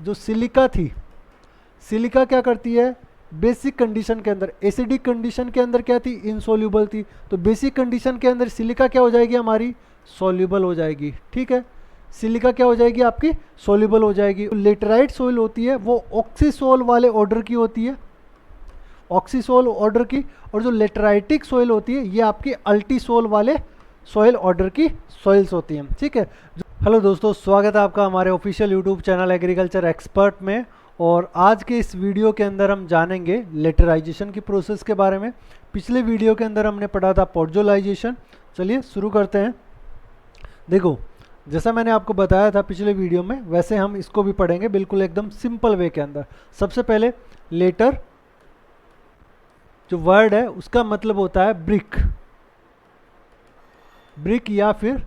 जो सिलिका थी, सिलिका क्या करती है बेसिक कंडीशन के अंदर, एसिडिक कंडीशन के अंदर क्या थी, इनसॉल्युबल थी। तो बेसिक कंडीशन के अंदर सिलिका क्या हो जाएगी हमारी, सॉल्युबल हो जाएगी। ठीक है, सिलिका क्या हो जाएगी आपकी, सॉल्युबल हो जाएगी। लेटराइट सोइल होती है वो ऑक्सीसोल वाले ऑर्डर की होती है, ऑक्सीसोल ऑर्डर की, और जो लेटराइटिक सोइल होती है ये आपकी अल्टीसोल वाले सोइल ऑर्डर की सोइल्स होती हैं। ठीक है, हेलो दोस्तों, स्वागत है आपका हमारे official YouTube channel agriculture expert में। और आज के इस वीडियो के अंदर हम जानेंगे लेटराइजेशन की प्रोसेस के बारे में। पिछले वीडियो के अंदर हमने पढ़ा था पोर्जोलाइजेशन। चलिए शुरू करते हैं। देखो, जैसा मैंने आपको बताया था पिछले वीडियो में, वैसे हम इसको भी पढ़ेंगे बिल्कुल एकदम सिंपल वे के अंदर। सबसे पहले लेटर जो वर्ड है उसका मतलब होता है ब्रिक, ब्रिक या फिर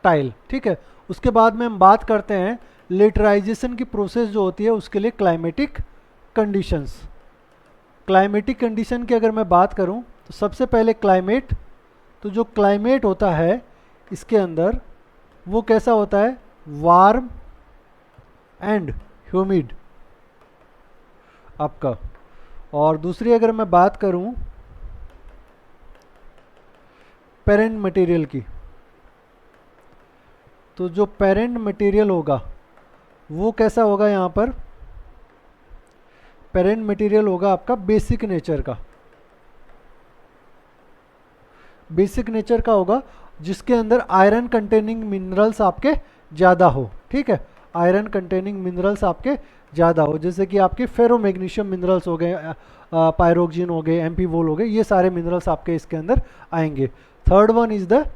टाइल। ठीक है, उसके बाद में हम बात करते हैं लेटराइजेशन की प्रोसेस जो होती है उसके लिए क्लाइमेटिक कंडीशंस। क्लाइमेटिक कंडीशन की अगर मैं बात करूं तो सबसे पहले क्लाइमेट, तो जो क्लाइमेट होता है इसके अंदर वो कैसा होता है, वार्म एंड ह्यूमिड आपका। और दूसरी अगर मैं बात करूं पेरेंट मटेरियल की, तो जो पेरेंट मटेरियल होगा वो कैसा होगा, यहाँ पर पेरेंट मटेरियल होगा आपका बेसिक नेचर का, बेसिक नेचर का होगा जिसके अंदर आयरन कंटेनिंग मिनरल्स आपके ज़्यादा हो। ठीक है, आयरन कंटेनिंग मिनरल्स आपके ज़्यादा हो, जैसे कि आपके फेरो मैग्नीशियम मिनरल्स हो गए, पायरोक्सिन हो गए, एम्पीवोल हो गए, ये सारे मिनरल्स आपके इसके अंदर आएंगे। Third one is the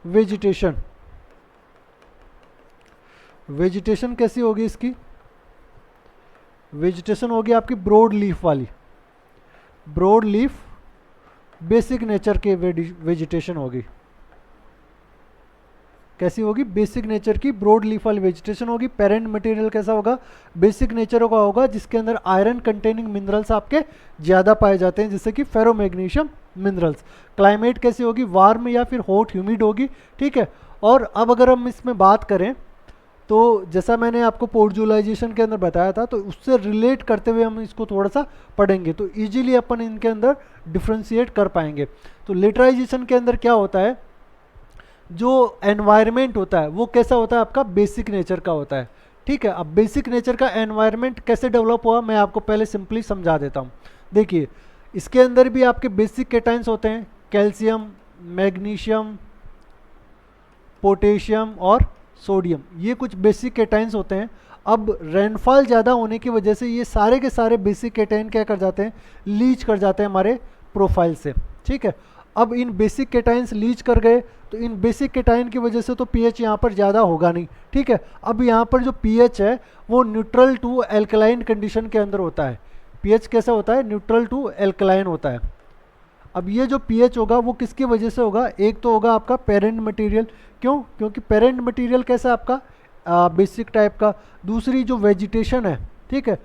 vegetation. Vegetation कैसी होगी इसकी, वेजिटेशन होगी आपकी ब्रॉड लीफ वाली, ब्रॉड लीफ बेसिक नेचर के वेजिटेशन होगी। कैसी होगी, बेसिक नेचर की ब्रॉड लीफ वाली वेजिटेशन होगी। पेरेंट मटेरियल कैसा होगा, बेसिक नेचर का होगा जिसके अंदर आयरन कंटेनिंग मिनरल्स आपके ज़्यादा पाए जाते हैं, जैसे कि फेरो मैग्नीशियम मिनरल्स। क्लाइमेट कैसी होगी, वार्म या फिर हॉट ह्यूमिड होगी। ठीक है, और अब अगर हम इसमें बात करें तो जैसा मैंने आपको पोर्जोलाइजेशन के अंदर बताया था, तो उससे रिलेट करते हुए हम इसको थोड़ा सा पढ़ेंगे तो इजीली अपन इनके अंदर डिफ्रेंशिएट कर पाएंगे। तो लेटराइजेशन के अंदर क्या होता है, जो एनवायरनमेंट होता है वो कैसा होता है आपका, बेसिक नेचर का होता है। ठीक है, अब बेसिक नेचर का एनवायरनमेंट कैसे डेवलप हुआ मैं आपको पहले सिंपली समझा देता हूँ। देखिए, इसके अंदर भी आपके बेसिक केटाइंस होते हैं, कैल्शियम, मैग्नीशियम, पोटेशियम और सोडियम, ये कुछ बेसिक केटाइंस होते हैं। अब रेनफॉल ज़्यादा होने की वजह से ये सारे के सारे बेसिक केटाइन क्या कर जाते हैं, लीच कर जाते हैं हमारे प्रोफाइल से। ठीक है, अब इन बेसिक केटाइंस लीच कर गए तो इन बेसिक केटाइन की वजह से तो पीएच यहाँ पर ज़्यादा होगा नहीं। ठीक है, अब यहाँ पर जो पीएच है वो न्यूट्रल टू एल्कलाइन कंडीशन के अंदर होता है। पीएच कैसा होता है, न्यूट्रल टू एल्कलाइन होता है। अब ये जो पीएच होगा वो किसकी वजह से होगा, एक तो होगा आपका पेरेंट मटेरियल, क्यों, क्योंकि पेरेंट मटेरियल कैसा है आपका बेसिक टाइप का। दूसरी जो वेजिटेशन है, ठीक है,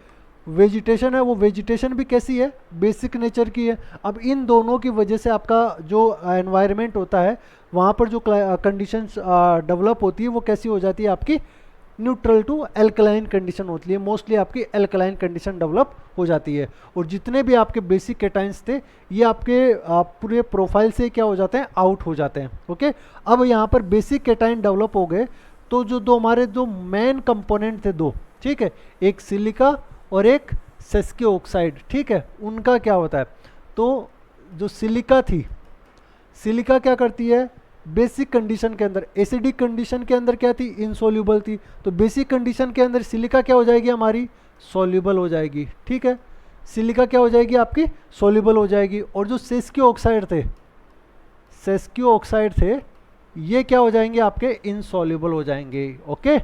वेजिटेशन है वो वेजिटेशन भी कैसी है, बेसिक नेचर की है। अब इन दोनों की वजह से आपका जो एनवायरनमेंट होता है वहाँ पर जो कंडीशंस डेवलप होती है वो कैसी हो जाती है आपकी, न्यूट्रल टू एल्कलाइन कंडीशन होती है। मोस्टली आपकी एल्कलाइन कंडीशन डेवलप हो जाती है। और जितने भी आपके बेसिक केटाइंस थे ये आपके पूरे प्रोफाइल से क्या हो जाते हैं, आउट हो जाते हैं। ओके, अब यहाँ पर बेसिक केटाइन डेवलप हो गए तो जो दो हमारे जो मेन कंपोनेंट थे दो, ठीक है, एक सिलिका और एक सेस्कियो ऑक्साइड। ठीक है, उनका क्या होता है, तो जो सिलिका थी, सिलिका क्या करती है बेसिक कंडीशन के अंदर, एसिडिक कंडीशन के अंदर क्या थी, इनसॉल्युबल थी। तो बेसिक कंडीशन के अंदर सिलिका क्या हो जाएगी हमारी, सॉल्युबल हो जाएगी। ठीक है, सिलिका क्या हो जाएगी आपकी, सॉल्युबल हो जाएगी। और जो सेस्कियो ऑक्साइड थे, सेस्कियो ऑक्साइड थे, ये क्या हो जाएंगे आपके, इनसॉल्युबल हो जाएंगे। ओके,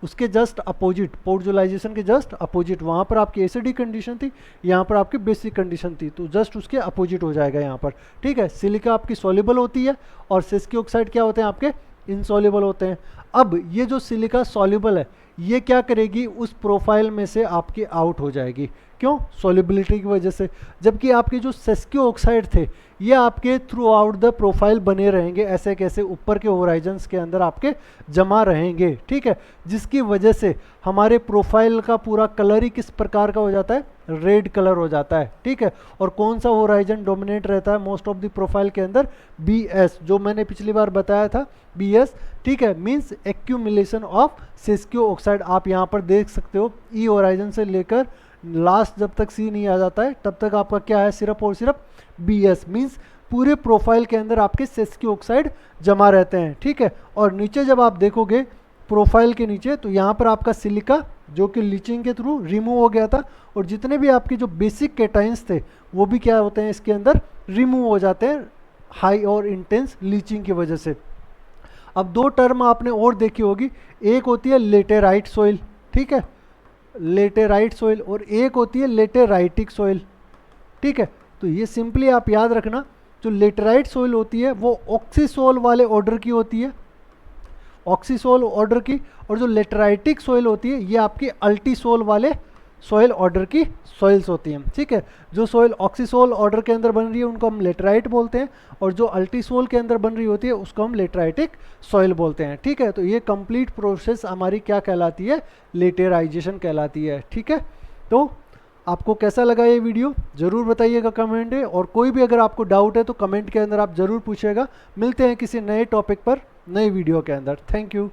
उसके जस्ट अपोजिट, पोर्जोलाइजेशन के जस्ट अपोजिट, वहाँ पर आपकी एसिडिक कंडीशन थी, यहाँ पर आपकी बेसिक कंडीशन थी, तो जस्ट उसके अपोजिट हो जाएगा यहाँ पर। ठीक है, सिलिका आपकी सॉल्युबल होती है और सेस्कियो ऑक्साइड क्या होते हैं आपके, इनसॉल्युबल होते हैं। अब ये जो सिलिका सॉल्युबल है ये क्या करेगी, उस प्रोफाइल में से आपकी आउट हो जाएगी। क्यों? सॉल्युबिलिटी की वजह से। जबकि आपके जो सेस्कियो ऑक्साइड थे ये आपके थ्रू आउट द प्रोफाइल बने रहेंगे, ऐसे कैसे ऊपर के होराइजन्स के अंदर आपके जमा रहेंगे, ठीक है, जिसकी वजह से हमारे प्रोफाइल का पूरा कलर ही किस प्रकार का हो जाता है, रेड कलर हो जाता है, ठीक है। और कौन सा होराइजन डोमिनेट रहता है मोस्ट ऑफ द प्रोफाइल के अंदर, BS, जो मैंने पिछली बार बताया था BS, ठीक है, मींस एक्यूमुलेशन ऑफ सेस्कियो ऑक्साइड। आप यहाँ पर देख सकते हो ई होराइजन से लेकर लास्ट जब तक C नहीं आ जाता है तब तक आपका क्या है, सिर्फ और सिर्फ BS, मींस पूरे प्रोफाइल के अंदर आपके सेस्कियो ऑक्साइड जमा रहते हैं, ठीक है। और नीचे जब आप देखोगे प्रोफाइल के नीचे तो यहाँ पर आपका सिलिका जो कि लीचिंग के थ्रू रिमूव हो गया था, और जितने भी आपके जो बेसिक कैटाइंस थे वो भी क्या होते हैं इसके अंदर रिमूव हो जाते हैं हाई और इंटेंस लीचिंग की वजह से। अब दो टर्म आपने और देखी होगी, एक होती है लेटेराइट सॉइल, ठीक है, लेटेराइट सॉइल, और एक होती है लेटेराइटिक सॉइल, ठीक है। तो ये सिंपली आप याद रखना, जो लेटेराइट सॉइल होती है वो ऑक्सीसोल वाले ऑर्डर की होती है, ऑक्सीसोल ऑर्डर की, और जो लेटेराइटिक सॉइल होती है ये आपकी अल्टीसोल वाले सॉइल ऑर्डर की सॉइल्स होती हैं, ठीक है। जो सॉइल ऑक्सीसोल ऑर्डर के अंदर बन रही है उनको हम लेटेराइट बोलते हैं, और जो अल्टीसोल के अंदर बन रही होती है उसको हम लेटेराइटिक सॉइल बोलते हैं, ठीक है। तो ये कंप्लीट प्रोसेस हमारी क्या कहलाती है, लेटेराइजेशन कहलाती है, ठीक है। तो आपको कैसा लगा ये वीडियो ज़रूर बताइएगा कमेंट में, और कोई भी अगर आपको डाउट है तो कमेंट के अंदर आप ज़रूर पूछिएगा। मिलते हैं किसी नए टॉपिक पर नए वीडियो के अंदर। Thank you.